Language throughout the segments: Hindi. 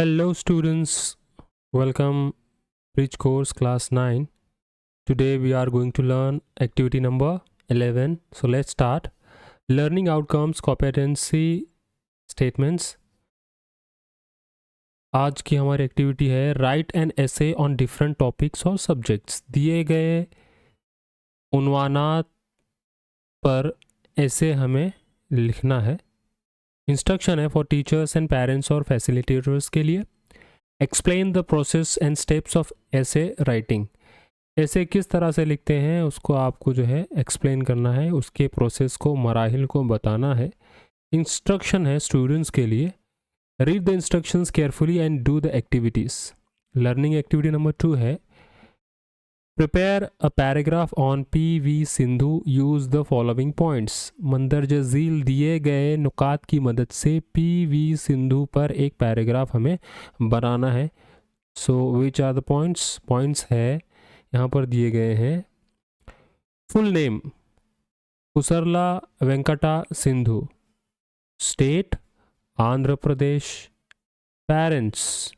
Hello students, welcome Bridge Course Class 9. Today we are going to learn activity number 11. So let's start. Learning outcomes, competency statements. आज की हमारी एक्टिविटी है right an essay on different topics और सब्जेक्ट्स। दिए गए उन्वानात पर ऐसे हमें लिखना है। इंस्ट्रक्शन है फॉर टीचर्स एंड पेरेंट्स और फैसिलिटेटर्स के लिए। Explain the process and steps of ऐसे राइटिंग। ऐसे किस तरह से लिखते हैं उसको आपको जो है एक्सप्लेन करना है, उसके प्रोसेस को, मराहिल को बताना है। इंस्ट्रक्शन है स्टूडेंट्स के लिए। Read the instructions carefully and do the activities. Learning activity number 2 है prepare a paragraph on P V. Sindhu, use the following points. मंदरजा झील दिए गए नुकात की मदद से पी.वी. सिंधु पर एक पैराग्राफ हमें बनाना है। So which are the points? Points है यहाँ पर दिए गए हैं। Full name Pusarla Venkata Sindhu, state Andhra Pradesh, parents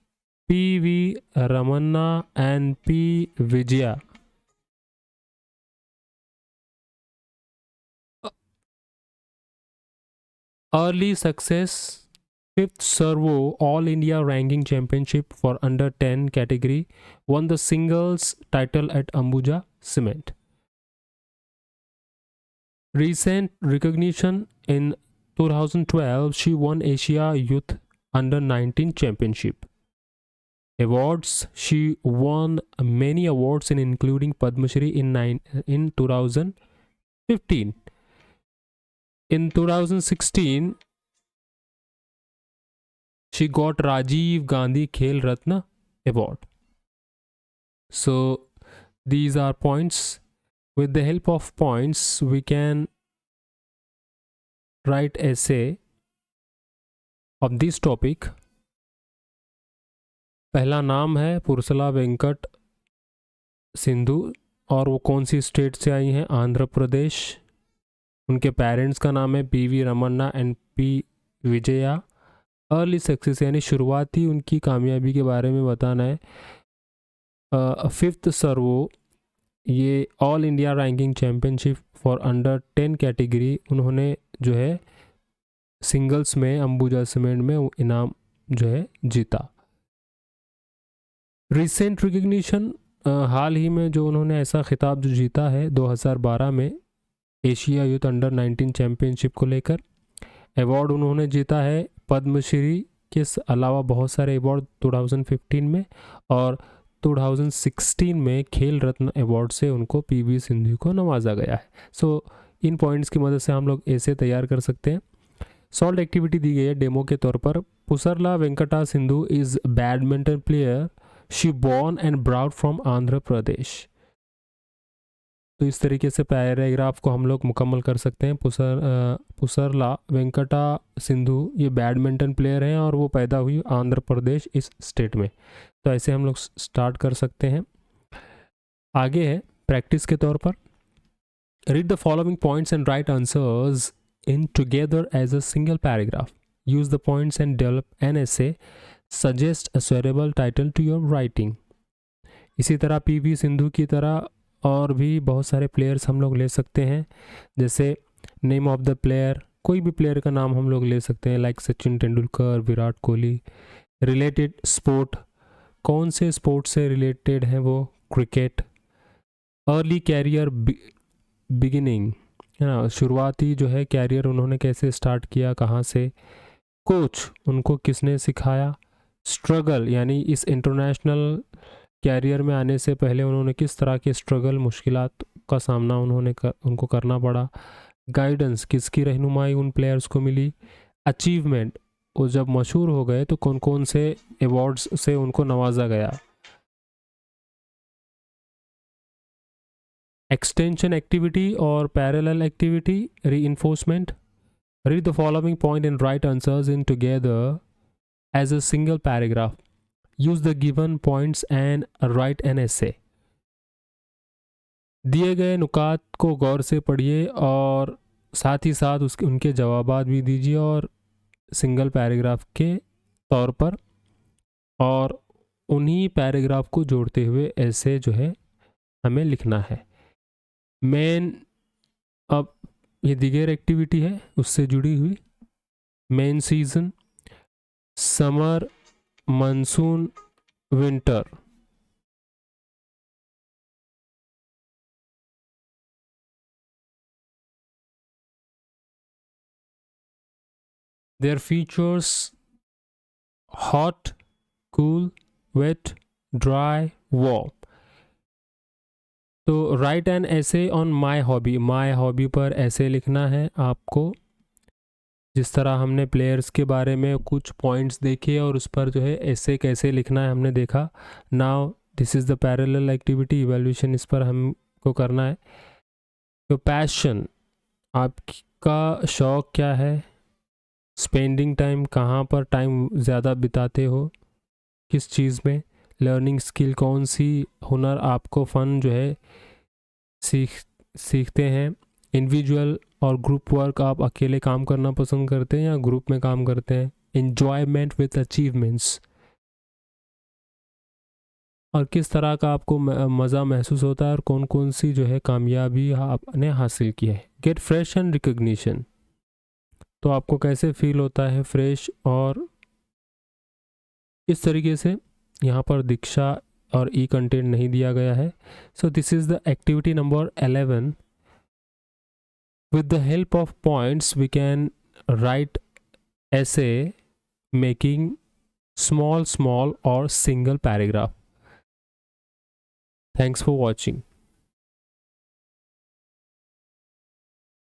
P V. Ramanna and P. Vijaya, early success 5th Servo All India Ranking Championship for Under 10 category, won the singles title at Ambuja Cement. Recent recognition in 2012, she won Asia Youth Under 19 Championship. Awards, she won many awards including Padma Shri in 2015. In 2016, she got Rajiv Gandhi Khel Ratna Award. So these are points. With the help of points, we can write essay of this topic. पहला नाम है पुरसला वेंकट सिंधु और वो कौन सी स्टेट से आई हैं? आंध्र प्रदेश। उनके पेरेंट्स का नाम है P V. Ramanna and P. Vijaya. Early success यानी शुरुआती उनकी कामयाबी के बारे में बताना है। 5th सर्वो, ये all India ranking championship for under 10 category, उन्होंने जो है सिंगल्स में अंबुजा सीमेंट में इनाम जो है जीता। रिसेंट रिकग्निशन, हाल ही में जो उन्होंने ऐसा खिताब जो जीता है 2012 में एशिया यूथ अंडर 19 चैम्पियनशिप को लेकर। अवार्ड उन्होंने जीता है पद्मश्री के अलावा बहुत सारे अवार्ड 2015 में और 2016 में खेल रत्न अवार्ड से उनको पी.वी. सिंधु को नवाजा गया है। सो इन पॉइंट्स की मदद से हम लोग ऐसे तैयार कर सकते हैं। सॉल्व एक्टिविटी दी गई है डेमो के तौर पर। Pusarla Venkata Sindhu is badminton player, she born and brought from Andhra Pradesh. तो इस तरीके से पैराग्राफ को हम लोग मुकम्मल कर सकते हैं। पुसरला वेंकटा सिंधु ये बैडमिंटन प्लेयर हैं और वो पैदा हुई आंध्र प्रदेश इस स्टेट में। तो ऐसे हम लोग स्टार्ट कर सकते हैं। आगे है प्रैक्टिस के तौर पर। Read the following points and write answers in together as a single paragraph. Use the points and develop an essay. Suggest a suitable title to your writing. इसी तरह पी.वी. सिंधु की तरह और भी बहुत सारे प्लेयर्स हम लोग ले सकते हैं, जैसे नेम ऑफ द प्लेयर, कोई भी प्लेयर का नाम हम लोग ले सकते हैं, like Sachin Tendulkar, Virat Kohli. Related sport, कौन से स्पोर्ट से रिलेटेड है वो? क्रिकेट। अर्ली कैरियर बिगिनिंग, है ना, शुरुआती जो है कैरियर उन्होंने कैसे स्टार्ट किया, कहाँ से। कोच, उनको किसने सिखाया। स्ट्रगल यानी इस इंटरनेशनल कैरियर में आने से पहले उन्होंने किस तरह के स्ट्रगल, मुश्किलात का सामना उनको करना पड़ा। गाइडेंस, किसकी रहनुमाई उन प्लेयर्स को मिली। अचीवमेंट, वो जब मशहूर हो गए तो कौन कौन से अवार्ड्स से उनको नवाजा गया। एक्सटेंशन एक्टिविटी और parallel activity, reinforcement. Read the following point and write answers in together as a single paragraph. Use the given points and write an essay. दिए गए नुकात को गौर से पढ़िए और साथ ही साथ उनके जवाबात भी दीजिए और सिंगल पैराग्राफ के तौर पर और उन्हीं पैराग्राफ को जोड़ते हुए ऐसे जो है हमें लिखना है। मेन, अब ये दिगर एक्टिविटी है उससे जुड़ी हुई। Main season, summer, monsoon, winter. Their features: hot, cool, wet, dry, warm. तो राइट एन ऐसे on my hobby, my hobby पर ऐसे लिखना है आपको। जिस तरह हमने प्लेयर्स के बारे में कुछ पॉइंट्स देखे और उस पर जो है ऐसे कैसे लिखना है हमने देखा। Now this is the parallel activity evaluation, इस पर हमको करना है। तो पैशन, आपका शौक़ क्या है। स्पेंडिंग टाइम, कहाँ पर टाइम ज़्यादा बिताते हो, किस चीज़ में। लर्निंग स्किल, कौन सी हुनर आपको फ़न जो है सीखते हैं। इंडिविजुअल और ग्रुप वर्क, आप अकेले काम करना पसंद करते हैं या ग्रुप में काम करते हैं। एन्जॉयमेंट विद अचीवमेंट्स, और किस तरह का आपको मज़ा महसूस होता है और कौन कौन सी जो है कामयाबी आपने हासिल की है। गेट फ्रेश एंड रिकग्निशन, तो आपको कैसे फील होता है फ्रेश। और इस तरीके से यहाँ पर दीक्षा और ई कंटेंट नहीं दिया गया है। So this is the activity number 11। With the help of points, we can write essay making small or single paragraph. Thanks for watching.